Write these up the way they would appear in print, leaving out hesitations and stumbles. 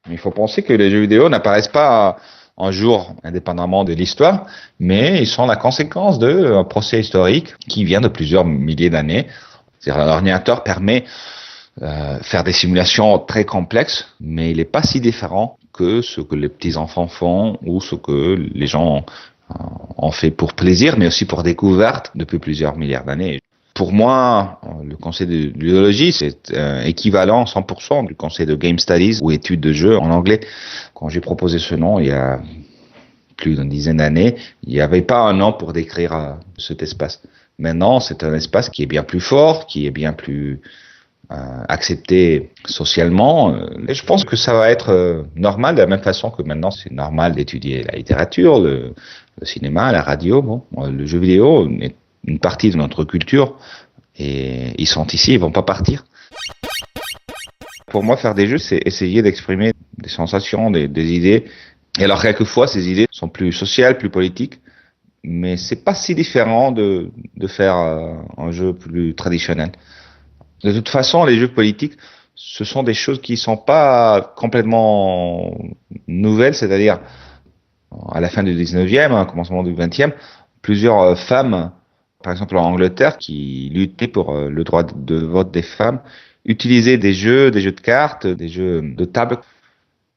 Il faut penser que les jeux vidéo n'apparaissent pas un jour indépendamment de l'histoire, mais ils sont la conséquence d'un procès historique qui vient de plusieurs milliers d'années. C'est-à-dire, l'ordinateur permet faire des simulations très complexes, mais il n'est pas si différent que ce que les petits enfants font ou ce que les gens ont fait pour plaisir, mais aussi pour découverte depuis plusieurs milliards d'années. Pour moi, le conseil de biologie, c'est équivalent 100% du conseil de Game Studies ou études de jeux en anglais. Quand j'ai proposé ce nom il y a plus d'une dizaine d'années, il n'y avait pas un nom pour décrire cet espace. Maintenant, c'est un espace qui est bien plus fort, qui est bien plus accepté socialement. Et je pense que ça va être normal de la même façon que maintenant c'est normal d'étudier la littérature, le cinéma, la radio. Bon, le jeu vidéo est une partie de notre culture et ils sont ici, ils vont pas partir. Pour moi, faire des jeux, c'est essayer d'exprimer des sensations, des idées. Et alors, quelquefois, ces idées sont plus sociales, plus politiques, mais c'est pas si différent de faire un jeu plus traditionnel. De toute façon, les jeux politiques, ce sont des choses qui sont pas complètement nouvelles, c'est-à-dire à la fin du 19e, au commencement du 20e, plusieurs femmes, par exemple en Angleterre, qui luttaient pour le droit de vote des femmes, utilisaient des jeux de cartes, des jeux de table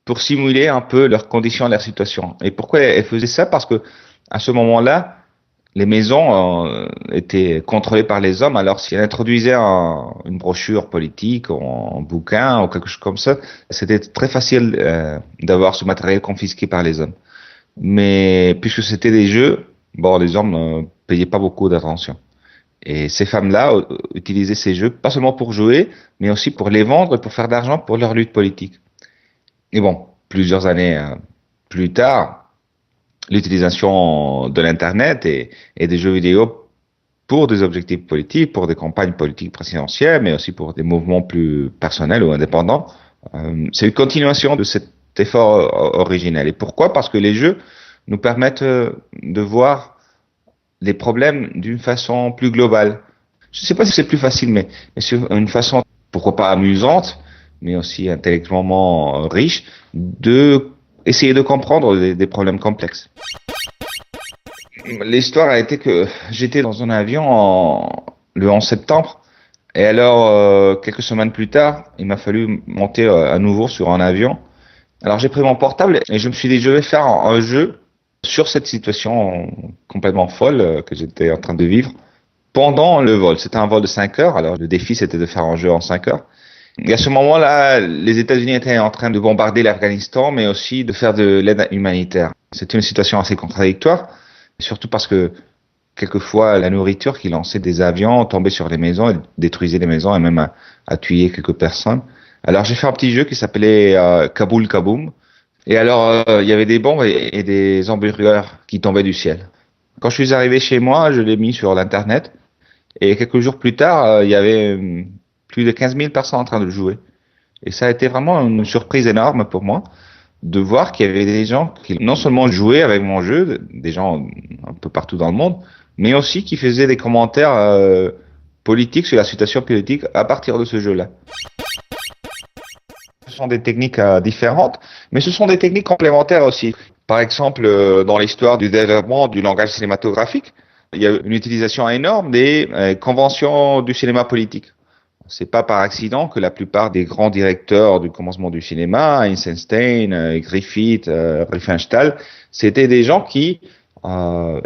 pour simuler un peu leurs conditions, leur situation. Et pourquoi elles faisaient ça? Parce que à ce moment-là, les maisons étaient contrôlées par les hommes. Alors, si elles introduisaient une brochure politique, un bouquin ou quelque chose comme ça, c'était très facile d'avoir ce matériel confisqué par les hommes. Mais puisque c'était des jeux, bon, les hommes ne payaient pas beaucoup d'attention. Et ces femmes-là utilisaient ces jeux pas seulement pour jouer, mais aussi pour les vendre et pour faire d'argent pour leur lutte politique. Et bon, plusieurs années plus tard, l'utilisation de l'Internet et des jeux vidéo pour des objectifs politiques, pour des campagnes politiques présidentielles, mais aussi pour des mouvements plus personnels ou indépendants. C'est une continuation de cet effort originel. Et pourquoi? Parce que les jeux nous permettent de voir les problèmes d'une façon plus globale. Je ne sais pas si c'est plus facile, mais sur une façon, pourquoi pas amusante, mais aussi intellectuellement riche, de essayer de comprendre des problèmes complexes. L'histoire a été que j'étais dans un avion le 11 septembre et alors quelques semaines plus tard, il m'a fallu monter à nouveau sur un avion. Alors j'ai pris mon portable et je me suis dit je vais faire un jeu sur cette situation complètement folle que j'étais en train de vivre pendant le vol. C'était un vol de 5 heures, alors le défi c'était de faire un jeu en 5 heures. Et à ce moment-là, les États-Unis étaient en train de bombarder l'Afghanistan, mais aussi de faire de l'aide humanitaire. C'était une situation assez contradictoire, surtout parce que quelquefois, la nourriture qui lançait des avions tombait sur les maisons et détruisait les maisons et même a tué quelques personnes. Alors j'ai fait un petit jeu qui s'appelait Kaboul Kaboom. Et alors, il y avait des bombes et des hamburgers qui tombaient du ciel. Quand je suis arrivé chez moi, je l'ai mis sur l'Internet. Et quelques jours plus tard, il y avait plus de 15 000 personnes en train de jouer. Et ça a été vraiment une surprise énorme pour moi de voir qu'il y avait des gens qui non seulement jouaient avec mon jeu, des gens un peu partout dans le monde, mais aussi qui faisaient des commentaires politiques sur la situation politique à partir de ce jeu-là. Ce sont des techniques différentes, mais ce sont des techniques complémentaires aussi. Par exemple, dans l'histoire du développement du langage cinématographique, il y a une utilisation énorme des conventions du cinéma politique. C'est pas par accident que la plupart des grands directeurs du commencement du cinéma, Eisenstein, Griffith, Riefenstahl, c'était des gens qui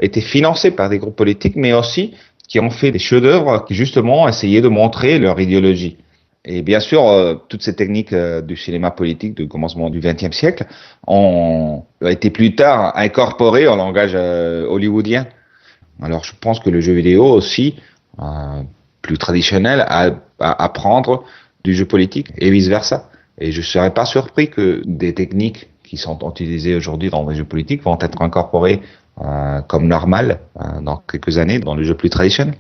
étaient financés par des groupes politiques, mais aussi qui ont fait des chefs-d'œuvre qui justement essayaient de montrer leur idéologie. Et bien sûr, toutes ces techniques du cinéma politique du commencement du XXe siècle ont été plus tard incorporées au langage hollywoodien. Alors je pense que le jeu vidéo aussi, plus traditionnel, à apprendre du jeu politique et vice-versa. Et je ne serais pas surpris que des techniques qui sont utilisées aujourd'hui dans les jeux politiques vont être incorporées comme normales dans quelques années dans le jeu plus traditionnel.